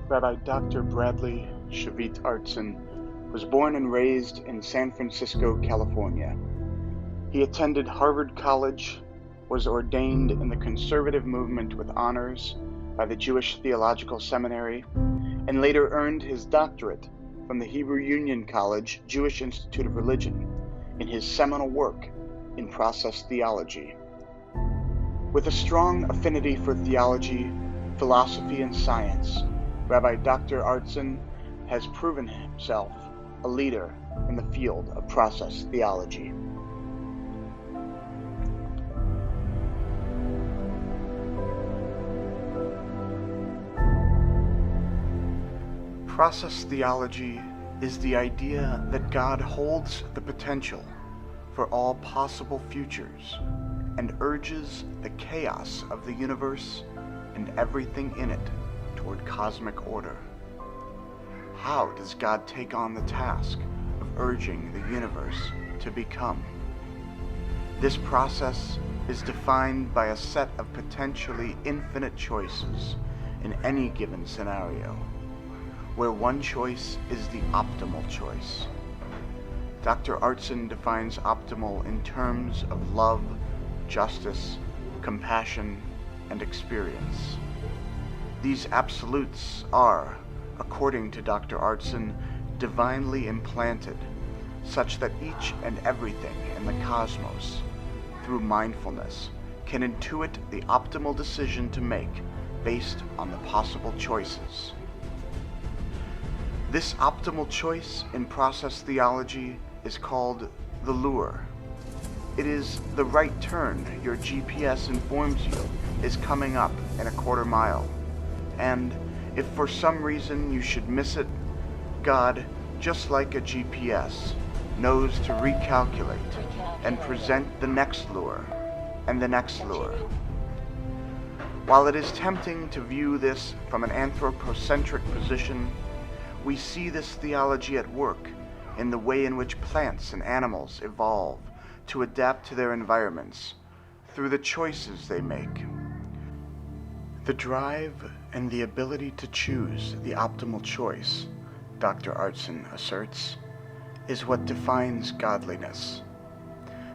Rabbi Dr. Bradley Artson was born and raised in San Francisco, California. He attended Harvard College, was ordained in the conservative movement with honors by the Jewish Theological Seminary, and later earned his doctorate from the Hebrew Union College Jewish Institute of Religion in his seminal work in process theology. With a strong affinity for theology, philosophy, and science, Rabbi Dr. Artson has proven himself a leader in the field of process theology. Process theology is the idea that God holds the potential for all possible futures and urges the chaos of the universe and everything in it toward cosmic order. How does God take on the task of urging the universe to become? This process is defined by a set of potentially infinite choices in any given scenario, where one choice is the optimal choice. Dr. Artson defines optimal in terms of love, justice, compassion, and experience. These absolutes are, according to Dr. Artson, divinely implanted, such that each and everything in the cosmos, through mindfulness, can intuit the optimal decision to make based on the possible choices. This optimal choice in process theology is called the lure. It is the right turn your GPS informs you is coming up in a quarter mile. And if for some reason you should miss it, God, just like a GPS, knows to recalculate and present the next lure and the next lure. While it is tempting to view this from an anthropocentric position, we see this theology at work in the way in which plants and animals evolve to adapt to their environments through the choices they make. The drive and the ability to choose the optimal choice, Dr. Artson asserts, is what defines godliness.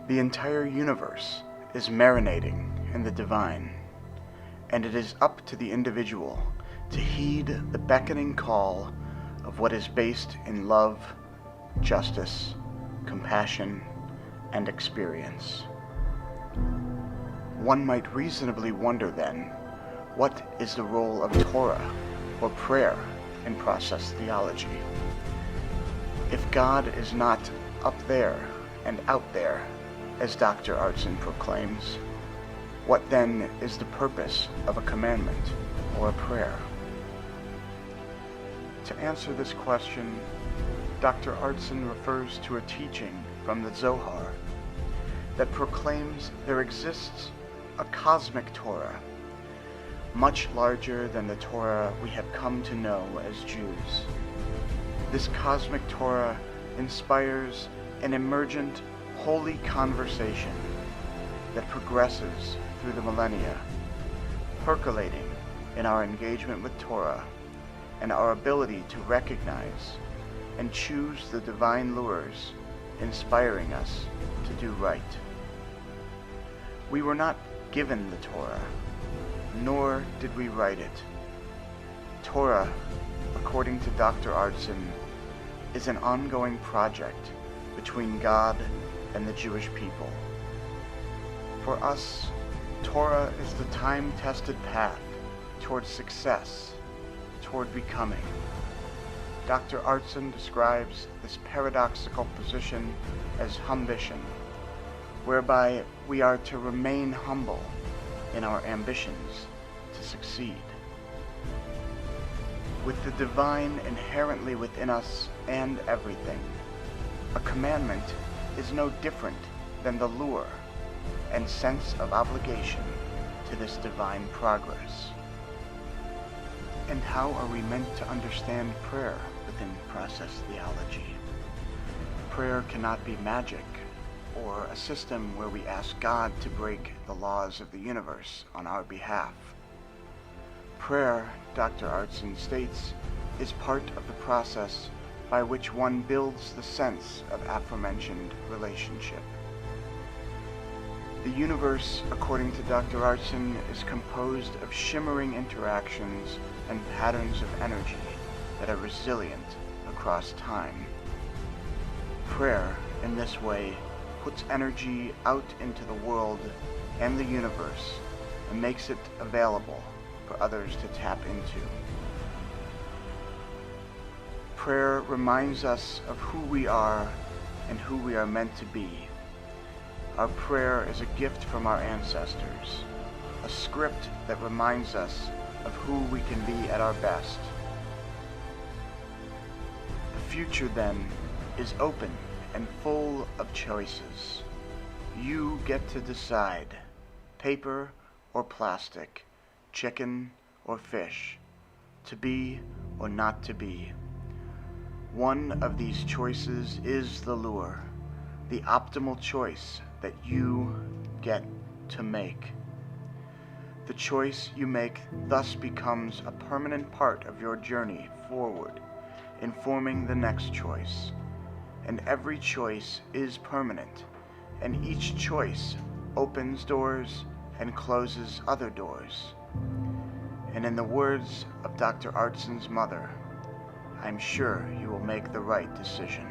The entire universe is marinating in the divine, and it is up to the individual to heed the beckoning call of what is based in love, justice, compassion, and experience. One might reasonably wonder then, what is the role of Torah or prayer in process theology? If God is not up there and out there, as Dr. Artson proclaims, what then is the purpose of a commandment or a prayer? To answer this question, Dr. Artson refers to a teaching from the Zohar that proclaims there exists a cosmic Torah, much larger than the Torah we have come to know as Jews. This cosmic Torah inspires an emergent, holy conversation that progresses through the millennia, percolating in our engagement with Torah and our ability to recognize and choose the divine lures inspiring us to do right. We were not given the Torah, nor did we write it. Torah, according to Dr. Artson, is an ongoing project between God and the Jewish people. For us, Torah is the time-tested path toward success, toward becoming. Dr. Artson describes this paradoxical position as humbition, whereby we are to remain humble in our ambitions to succeed. With the divine inherently within us and everything, a commandment is no different than the lure and sense of obligation to this divine progress. And how are we meant to understand prayer within process theology? Prayer cannot be magic or a system where we ask God to break the laws of the universe on our behalf. Prayer, Dr. Artson states, is part of the process by which one builds the sense of aforementioned relationship. The universe, according to Dr. Artson, is composed of shimmering interactions and patterns of energy that are resilient across time. Prayer, in this way, puts energy out into the world and the universe and makes it available for others to tap into. Prayer reminds us of who we are and who we are meant to be. Our prayer is a gift from our ancestors, a script that reminds us of who we can be at our best. The future, then, is open and full of choices. You get to decide: paper or plastic, chicken or fish, to be or not to be. One of these choices is the lure, the optimal choice that you get to make. The choice you make thus becomes a permanent part of your journey forward, informing the next choice. And every choice is permanent, and each choice opens doors and closes other doors. And in the words of Dr. Artson's mother, I'm sure you will make the right decision.